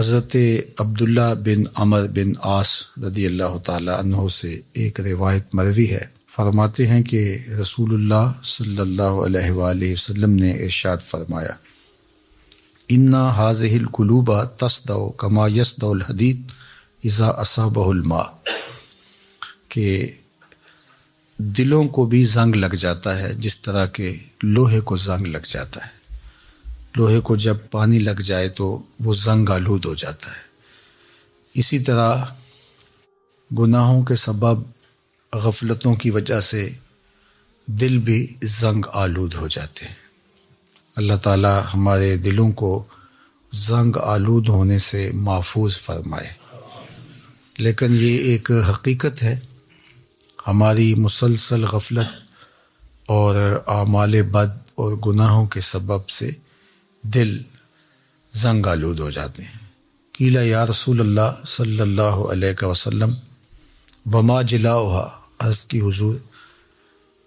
حضرت عبداللہ بن عمر بن عاص رضی اللہ تعالی عنہ سے ایک روایت مروی ہے، فرماتے ہیں کہ رسول اللہ صلی اللہ علیہ وآلہ وسلم نے ارشاد فرمایا، اِنَّ هَذِهِ الْقُلُوبَ تَصْدَعُ كَمَا يَصْدَعُ الْحَدِيدُ اِذَا أَصَابَهُ الْمَاءُ، کہ دلوں کو بھی زنگ لگ جاتا ہے جس طرح کہ لوہے کو زنگ لگ جاتا ہے۔ لوہے کو جب پانی لگ جائے تو وہ زنگ آلود ہو جاتا ہے۔ اسی طرح گناہوں کے سبب غفلتوں کی وجہ سے دل بھی زنگ آلود ہو جاتے ہیں۔ اللہ تعالی ہمارے دلوں کو زنگ آلود ہونے سے محفوظ فرمائے۔ لیکن یہ ایک حقیقت ہے، ہماری مسلسل غفلت اور اعمال بد اور گناہوں کے سبب سے دل زنگ آلود ہو جاتے ہیں۔ قیل یا رسول اللہ صلی اللہ علیہ وسلم وما جلاؤها، عرض کی حضور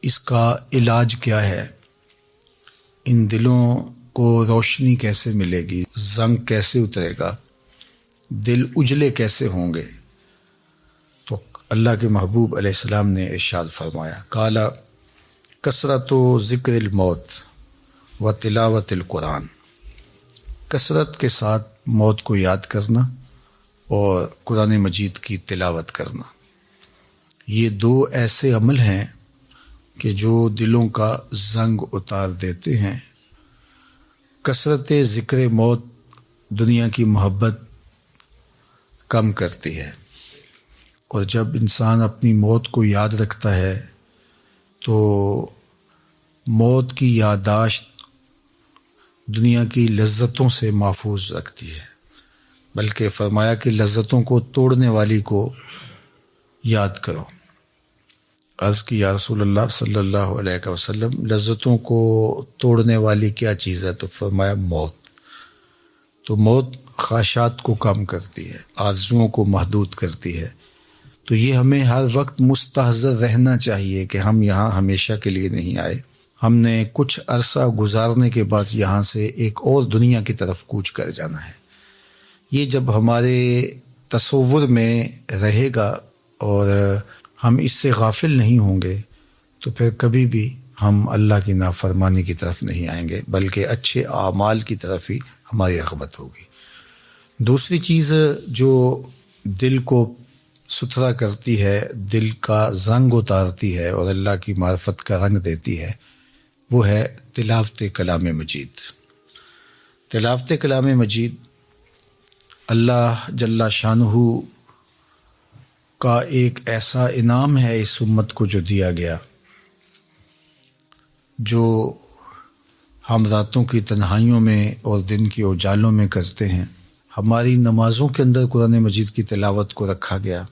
اس کا علاج کیا ہے؟ ان دلوں کو روشنی کیسے ملے گی؟ زنگ کیسے اترے گا؟ دل اجلے کیسے ہوں گے؟ تو اللہ کے محبوب علیہ السلام نے ارشاد فرمایا، قال کثرت ذکر الموت و تلاوت القرآن، کثرت کے ساتھ موت کو یاد کرنا اور قرآن مجید کی تلاوت کرنا، یہ دو ایسے عمل ہیں کہ جو دلوں کا زنگ اتار دیتے ہیں۔ کثرت ذکر موت دنیا کی محبت کم کرتی ہے، اور جب انسان اپنی موت کو یاد رکھتا ہے تو موت کی یادداشت دنیا کی لذتوں سے محفوظ رکھتی ہے، بلکہ فرمایا کہ لذتوں کو توڑنے والی کو یاد کرو۔ عرض کی یا رسول اللہ صلی اللہ علیہ وسلم لذتوں کو توڑنے والی کیا چیز ہے؟ تو فرمایا موت۔ تو موت خواہشات کو کم کرتی ہے، آرزوؤں کو محدود کرتی ہے۔ تو یہ ہمیں ہر وقت مستحضر رہنا چاہیے کہ ہم یہاں ہمیشہ کے لیے نہیں آئے، ہم نے کچھ عرصہ گزارنے کے بعد یہاں سے ایک اور دنیا کی طرف کوچ کر جانا ہے۔ یہ جب ہمارے تصور میں رہے گا اور ہم اس سے غافل نہیں ہوں گے تو پھر کبھی بھی ہم اللہ کی نافرمانی کی طرف نہیں آئیں گے، بلکہ اچھے اعمال کی طرف ہی ہماری رغبت ہوگی۔ دوسری چیز جو دل کو ستھرا کرتی ہے، دل کا زنگ اتارتی ہے اور اللہ کی معرفت کا رنگ دیتی ہے، وہ ہے تلاوت کلام مجید۔ تلاوت کلام مجید اللہ جل شانہ کا ایک ایسا انعام ہے اس امت کو جو دیا گیا، جو ہم راتوں کی تنہائیوں میں اور دن کے اجالوں میں کرتے ہیں۔ ہماری نمازوں کے اندر قرآن مجید کی تلاوت کو رکھا گیا،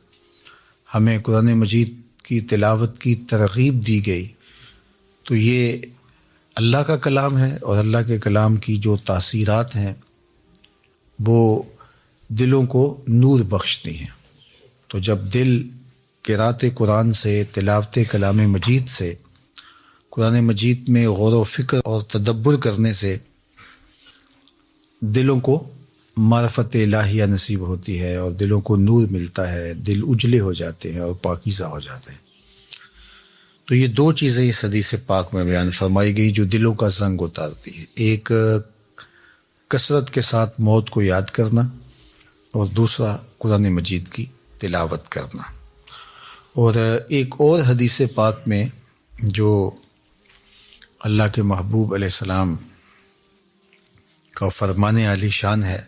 ہمیں قرآن مجید کی تلاوت کی ترغیب دی گئی۔ تو یہ اللہ کا کلام ہے، اور اللہ کے کلام کی جو تاثیرات ہیں وہ دلوں کو نور بخشتی ہیں۔ تو جب دل قرأت قرآن سے، تلاوت کلام مجید سے، قرآن مجید میں غور و فکر اور تدبر کرنے سے دلوں کو معرفت الہیہ نصیب ہوتی ہے اور دلوں کو نور ملتا ہے، دل اجلے ہو جاتے ہیں اور پاکیزہ ہو جاتے ہیں۔ تو یہ دو چیزیں اس حدیث پاک میں بیان فرمائی گئی جو دلوں کا زنگ اتارتی ہے، ایک کثرت کے ساتھ موت کو یاد کرنا، اور دوسرا قرآن مجید کی تلاوت کرنا۔ اور ایک اور حدیث پاک میں جو اللہ کے محبوب علیہ السلام کا فرمان عالی شان ہے،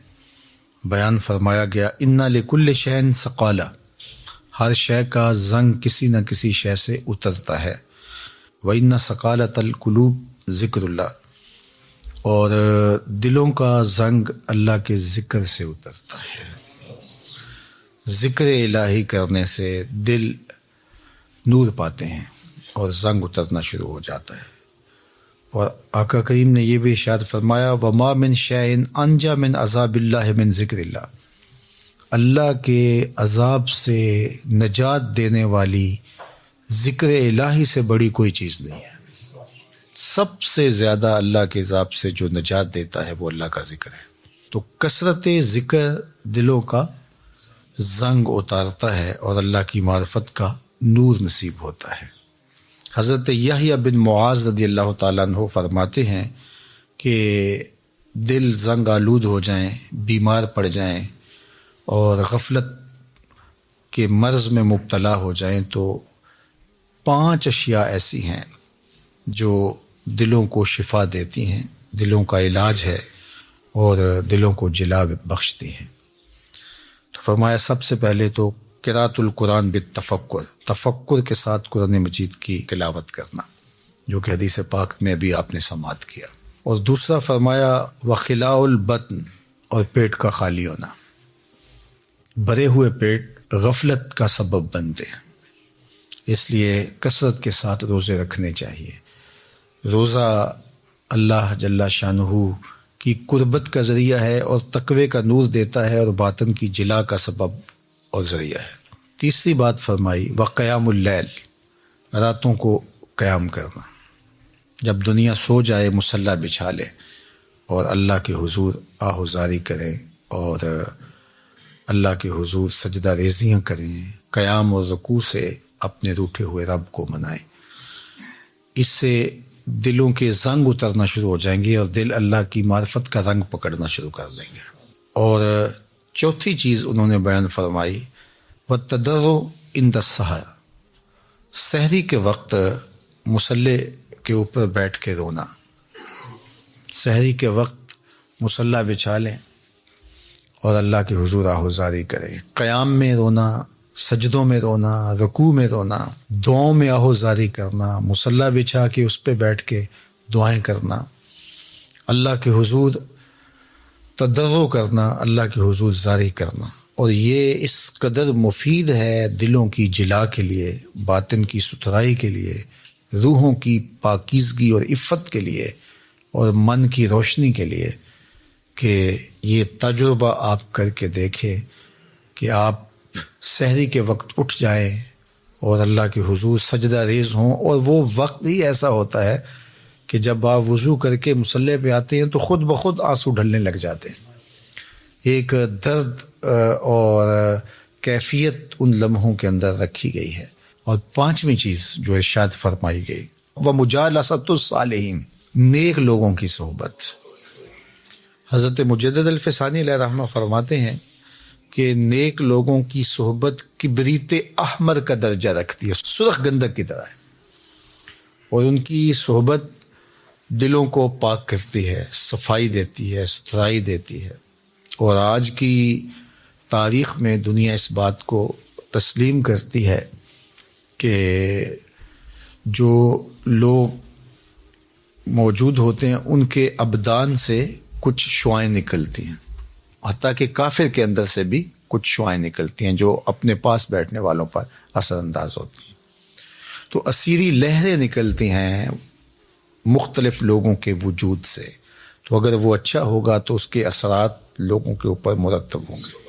بیان فرمایا گیا، اِنَّ لِكُلِّ شَيْءٍ ثَقَالَةٍ، ہر شے کا زنگ کسی نہ کسی شے سے اترتا ہے۔ وَإِنَّ ثَقَالَةَ الْقُلُوبِ ذِكْرُ اللَّهِ، اور دلوں کا زنگ اللہ کے ذکر سے اترتا ہے۔ ذکر الہی کرنے سے دل نور پاتے ہیں اور زنگ اترنا شروع ہو جاتا ہے۔ اور آقا کریم نے یہ بھی ارشاد فرمایا، وَمَا مِن شَيْءٍ أَنْجَى مِنْ عَذَابِ اللَّهِ مِنْ ذِكْرِ اللَّهِ، اللہ کے عذاب سے نجات دینے والی ذکر الہی سے بڑی کوئی چیز نہیں ہے۔ سب سے زیادہ اللہ کے عذاب سے جو نجات دیتا ہے وہ اللہ کا ذکر ہے۔ تو کثرت ذکر دلوں کا زنگ اتارتا ہے اور اللہ کی معرفت کا نور نصیب ہوتا ہے۔ حضرت یحییٰ بن معاذ رضی اللہ تعالیٰ عنہ فرماتے ہیں کہ دل زنگ آلود ہو جائیں، بیمار پڑ جائیں اور غفلت کے مرض میں مبتلا ہو جائیں تو 5 اشیاء ایسی ہیں جو دلوں کو شفا دیتی ہیں، دلوں کا علاج ہے اور دلوں کو جلا بخشتی ہیں۔ تو فرمایا سب سے پہلے تو قراءۃ القرآن بالتفکر، تفکر کے ساتھ قرآن مجید کی تلاوت کرنا، جو کہ حدیث پاک میں بھی آپ نے سماعت کیا۔ اور دوسرا فرمایا وخلاء البطن، اور پیٹ کا خالی ہونا۔ بھرے ہوئے پیٹ غفلت کا سبب بنتے ہیں، اس لیے کثرت کے ساتھ روزے رکھنے چاہیے۔ روزہ اللہ جل شانہ کی قربت کا ذریعہ ہے اور تقوی کا نور دیتا ہے اور باطن کی جلا کا سبب اور ذریعہ ہے۔ تیسری بات فرمائی وقیام اللیل، راتوں کو قیام کرنا، جب دنیا سو جائے مصلی بچھا لے اور اللہ کے حضور آہوزاری کریں اور اللہ کے حضور سجدہ ریزیاں کریں، قیام اور رکوع سے اپنے روٹھے ہوئے رب کو منائیں۔ اس سے دلوں کے زنگ اترنا شروع ہو جائیں گے اور دل اللہ کی معرفت کا رنگ پکڑنا شروع کر دیں گے۔ اور چوتھی چیز انہوں نے بیان فرمائی وَالتَّضَرُّعُ عِنْدَ السَّحَرِ، سحری کے وقت مصلی کے اوپر بیٹھ کے رونا۔ سحری کے وقت مصلی بچھا لیں اور اللہ کے حضور آہوزاری کریں، قیام میں رونا، سجدوں میں رونا، رکوع میں رونا، دعاؤں میں آہوزاری کرنا، مصلی بچھا کے اس پہ بیٹھ کے دعائیں کرنا، اللہ کے حضور تضرع کرنا، اللہ کے حضور زاری کرنا۔ اور یہ اس قدر مفید ہے دلوں کی جلا کے لیے، باطن کی ستھرائی کے لیے، روحوں کی پاکیزگی اور عفت کے لیے اور من کی روشنی کے لیے کہ یہ تجربہ آپ کر کے دیکھیں کہ آپ سحری کے وقت اٹھ جائیں اور اللہ کے حضور سجدہ ریز ہوں، اور وہ وقت ہی ایسا ہوتا ہے کہ جب آپ وضو کر کے مصلی پہ آتے ہیں تو خود بخود آنسو ڈھلنے لگ جاتے ہیں۔ ایک درد اور کیفیت ان لمحوں کے اندر رکھی گئی ہے۔ اور پانچویں چیز جو ارشاد فرمائی گئی وَمُجَالَسَةُ الصَّالِحِينَ، نیک لوگوں کی صحبت۔ حضرت مجدد الفسانی علیہ رحمہ فرماتے ہیں کہ نیک لوگوں کی صحبت کبریت احمر کا درجہ رکھتی ہے، سرخ گندک کی طرح ہے، اور ان کی صحبت دلوں کو پاک کرتی ہے، صفائی دیتی ہے، ستھرائی دیتی ہے۔ اور آج کی تاریخ میں دنیا اس بات کو تسلیم کرتی ہے کہ جو لوگ موجود ہوتے ہیں ان کے ابدان سے کچھ شعائیں نکلتی ہیں، حتیٰ کہ کافر کے اندر سے بھی کچھ شعائیں نکلتی ہیں جو اپنے پاس بیٹھنے والوں پر اثر انداز ہوتی ہیں۔ تو اسیری لہریں نکلتی ہیں مختلف لوگوں کے وجود سے، تو اگر وہ اچھا ہوگا تو اس کے اثرات لوگوں کے اوپر مرتب ہوں گے،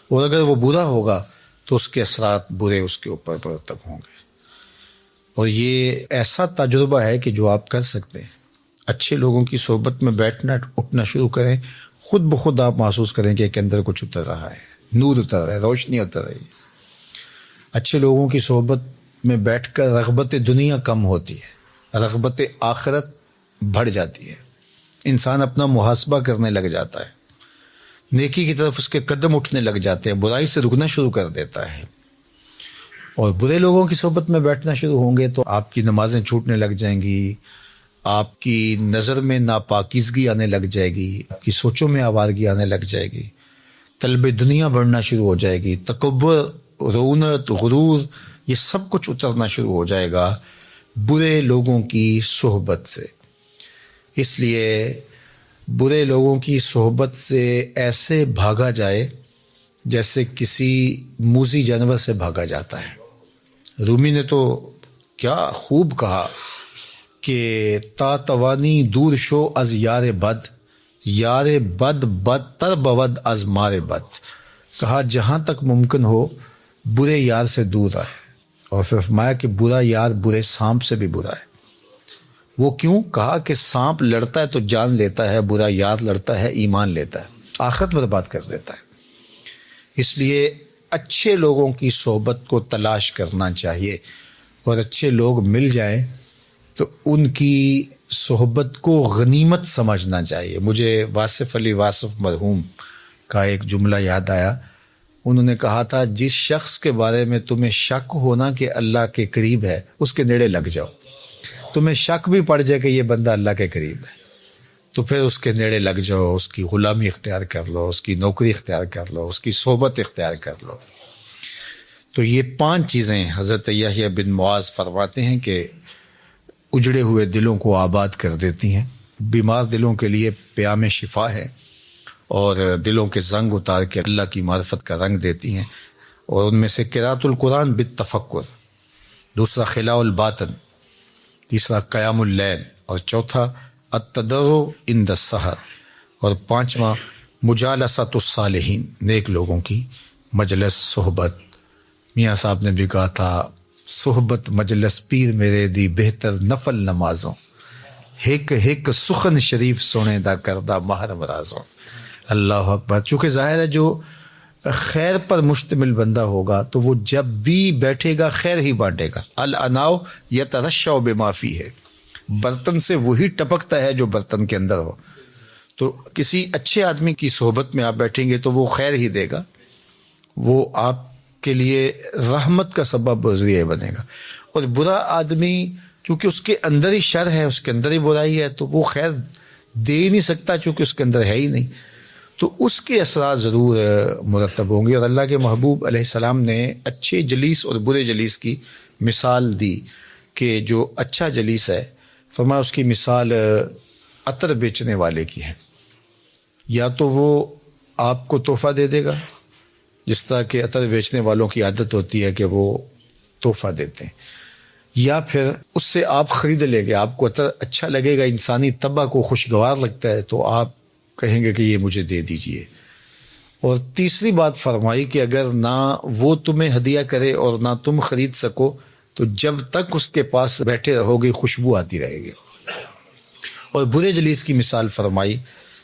اور اگر وہ برا ہوگا تو اس کے اثرات برے اس کے اوپر مرتب ہوں گے۔ اور یہ ایسا تجربہ ہے کہ جو آپ کر سکتے ہیں، اچھے لوگوں کی صحبت میں بیٹھنا اٹھنا شروع کریں، خود بخود آپ محسوس کریں کہ ایک اندر کچھ اتر رہا ہے، نور اتر رہا ہے، روشنی اتر رہی ہے۔ اچھے لوگوں کی صحبت میں بیٹھ کر رغبت دنیا کم ہوتی ہے، رغبت آخرت بڑھ جاتی ہے، انسان اپنا محاسبہ کرنے لگ جاتا ہے، نیکی کی طرف اس کے قدم اٹھنے لگ جاتے ہیں، برائی سے رکنا شروع کر دیتا ہے۔ اور برے لوگوں کی صحبت میں بیٹھنا شروع ہوں گے تو آپ کی نمازیں چھوٹنے لگ جائیں گی، آپ کی نظر میں ناپاکیزگی آنے لگ جائے گی، آپ کی سوچوں میں آوارگی آنے لگ جائے گی، طلب دنیا بڑھنا شروع ہو جائے گی، تکبر، رونت، غرور، یہ سب کچھ اترنا شروع ہو جائے گا برے لوگوں کی صحبت سے۔ اس لیے برے لوگوں کی صحبت سے ایسے بھاگا جائے جیسے کسی موذی جانور سے بھاگا جاتا ہے۔ رومی نے تو کیا خوب کہا کہ تا توانی دور شو از یار بد، یار بد بدتر بود از مار بد، کہا جہاں تک ممکن ہو برے یار سے دور رہے، اور پھر فرمایا کہ برا یار برے سانپ سے بھی برا ہے۔ وہ کیوں؟ کہا کہ سانپ لڑتا ہے تو جان لیتا ہے، برا یار لڑتا ہے ایمان لیتا ہے۔ آخرت برباد کر دیتا ہے۔ اس لیے اچھے لوگوں کی صحبت کو تلاش کرنا چاہیے، اور اچھے لوگ مل جائیں تو ان کی صحبت کو غنیمت سمجھنا چاہیے۔ مجھے واصف علی واصف مرحوم کا ایک جملہ یاد آیا۔ انہوں نے کہا تھا، جس شخص کے بارے میں تمہیں شک ہونا کہ اللہ کے قریب ہے، اس کے نیڑے لگ جاؤ۔ تمہیں شک بھی پڑ جائے کہ یہ بندہ اللہ کے قریب ہے، تو پھر اس کے نیڑے لگ جاؤ، اس کی غلامی اختیار کر لو، اس کی نوکری اختیار کر لو، اس کی صحبت اختیار کر لو۔ تو یہ 5 چیزیں حضرت یحییٰ بن معاذ فرماتے ہیں کہ اجڑے ہوئے دلوں کو آباد کر دیتی ہیں، بیمار دلوں کے لیے پیام شفا ہے، اور دلوں کے زنگ اتار کے اللہ کی معرفت کا رنگ دیتی ہیں۔ اور ان میں سے قراءۃ القرآن بالتفکر، دوسرا خلاء الباطن، تیسرا قیام اللیل، اور چوتھا التضرع عند السحر، اور 5واں مجالسۃ الصالحین، نیک لوگوں کی مجلس صحبت۔ میاں صاحب نے بھی کہا تھا، صحبت مجلس پیر میرے دی بہتر نفل نمازوں، ہک ہک سخن شریف سونے دا کردہ محرم رازوں۔ اللہ اکبر۔ چونکہ ظاہر ہے جو خیر پر مشتمل بندہ ہوگا تو وہ جب بھی بیٹھے گا خیر ہی بانٹے گا۔ الاناؤ یترشع بما فیہ، برتن سے وہی ٹپکتا ہے جو برتن کے اندر ہو۔ تو کسی اچھے آدمی کی صحبت میں آپ بیٹھیں گے تو وہ خیر ہی دے گا، وہ آپ کے لیے رحمت کا سبب و ذریعہ بنے گا۔ اور برا آدمی چونکہ اس کے اندر ہی شر ہے، اس کے اندر ہی برائی ہے، تو وہ خیر دے ہی نہیں سکتا چونکہ اس کے اندر ہے ہی نہیں، تو اس کے اثرات ضرور مرتب ہوں گے۔ اور اللہ کے محبوب علیہ السلام نے اچھے جلیس اور برے جلیس کی مثال دی کہ جو اچھا جلیس ہے، فرمایا اس کی مثال عطر بیچنے والے کی ہے، یا تو وہ آپ کو تحفہ دے دے گا، جس طرح کہ عطر بیچنے والوں کی عادت ہوتی ہے کہ وہ تحفہ دیتے ہیں، یا پھر اس سے آپ خرید لیں گے، آپ کو عطر اچھا لگے گا، انسانی طبع کو خوشگوار لگتا ہے، تو آپ کہیں گے کہ یہ مجھے دے دیجئے۔ اور تیسری بات فرمائی کہ اگر نہ وہ تمہیں ہدیہ کرے اور نہ تم خرید سکو تو جب تک اس کے پاس بیٹھے رہو گے خوشبو آتی رہے گی۔ اور برے جلیس کی مثال فرمائی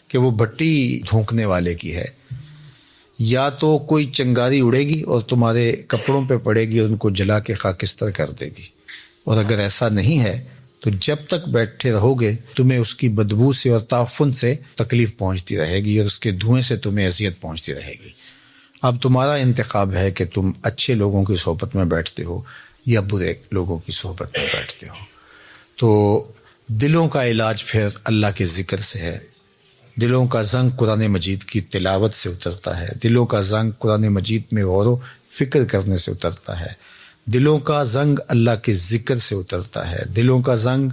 کہ وہ بھٹی دھونکنے والے کی ہے، یا تو کوئی چنگاری اڑے گی اور تمہارے کپڑوں پہ پڑے گی اور ان کو جلا کے خاکستر کر دے گی، اور اگر ایسا نہیں ہے تو جب تک بیٹھے رہو گے تمہیں اس کی بدبو سے اور تعفن سے تکلیف پہنچتی رہے گی، اور اس کے دھوئیں سے تمہیں اذیت پہنچتی رہے گی۔ اب تمہارا انتخاب ہے کہ تم اچھے لوگوں کی صحبت میں بیٹھتے ہو یا برے لوگوں کی صحبت میں بیٹھتے ہو۔ تو دلوں کا علاج پھر اللہ کے ذکر سے ہے، دلوں کا زنگ قرآن مجید کی تلاوت سے اترتا ہے، دلوں کا زنگ قرآن مجید میں غور و فکر کرنے سے اترتا ہے، دلوں کا زنگ اللہ کے ذکر سے اترتا ہے، دلوں کا زنگ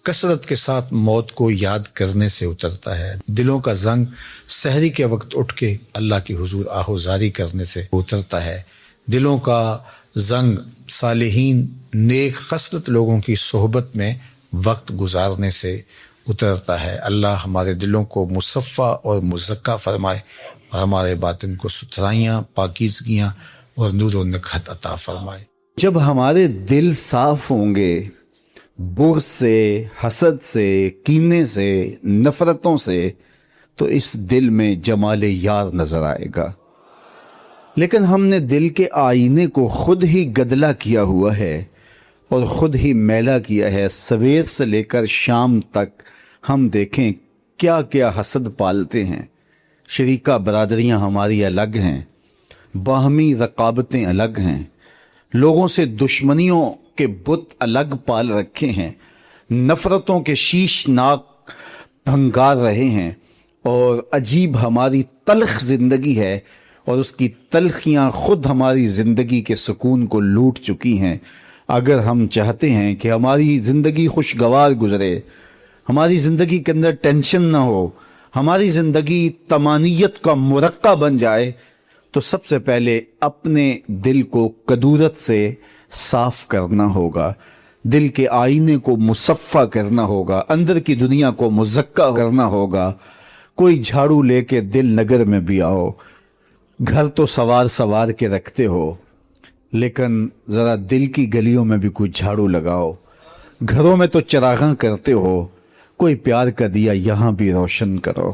کثرت کے ساتھ موت کو یاد کرنے سے اترتا ہے، دلوں کا زنگ سحری کے وقت اٹھ کے اللہ کی حضور آہوزاری کرنے سے اترتا ہے، دلوں کا زنگ صالحین نیک خصلت لوگوں کی صحبت میں وقت گزارنے سے اترتا ہے۔ اللہ ہمارے دلوں کو مصفہ اور مزکہ فرمائے، اور ہمارے باطن کو ستھرائیاں، پاکیزگیاں اور نور و نکہت عطا فرمائے۔ جب ہمارے دل صاف ہوں گے بغض سے، حسد سے، کینے سے، نفرتوں سے، تو اس دل میں جمال یار نظر آئے گا۔ لیکن ہم نے دل کے آئینے کو خود ہی گدلا کیا ہوا ہے اور خود ہی میلا کیا ہے۔ سویر سے لے کر شام تک ہم دیکھیں کیا کیا حسد پالتے ہیں، شریکہ برادریاں ہماری الگ ہیں، باہمی رقابتیں الگ ہیں، لوگوں سے دشمنیوں کے بت الگ پال رکھے ہیں، نفرتوں کے شیشناک بھنگار رہے ہیں، اور عجیب ہماری تلخ زندگی ہے، اور اس کی تلخیاں خود ہماری زندگی کے سکون کو لوٹ چکی ہیں۔ اگر ہم چاہتے ہیں کہ ہماری زندگی خوشگوار گزرے، ہماری زندگی کے اندر ٹینشن نہ ہو، ہماری زندگی طمانیت کا مرقع بن جائے، تو سب سے پہلے اپنے دل کو کدورت سے صاف کرنا ہوگا، دل کے آئینے کو مصفہ کرنا ہوگا، اندر کی دنیا کو مزکہ کرنا ہوگا۔ کوئی جھاڑو لے کے دل نگر میں بھی آؤ، گھر تو سوار کے رکھتے ہو، لیکن ذرا دل کی گلیوں میں بھی کوئی جھاڑو لگاؤ۔ گھروں میں تو چراغاں کرتے ہو، کوئی پیار کا دیا یہاں بھی روشن کرو۔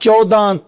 14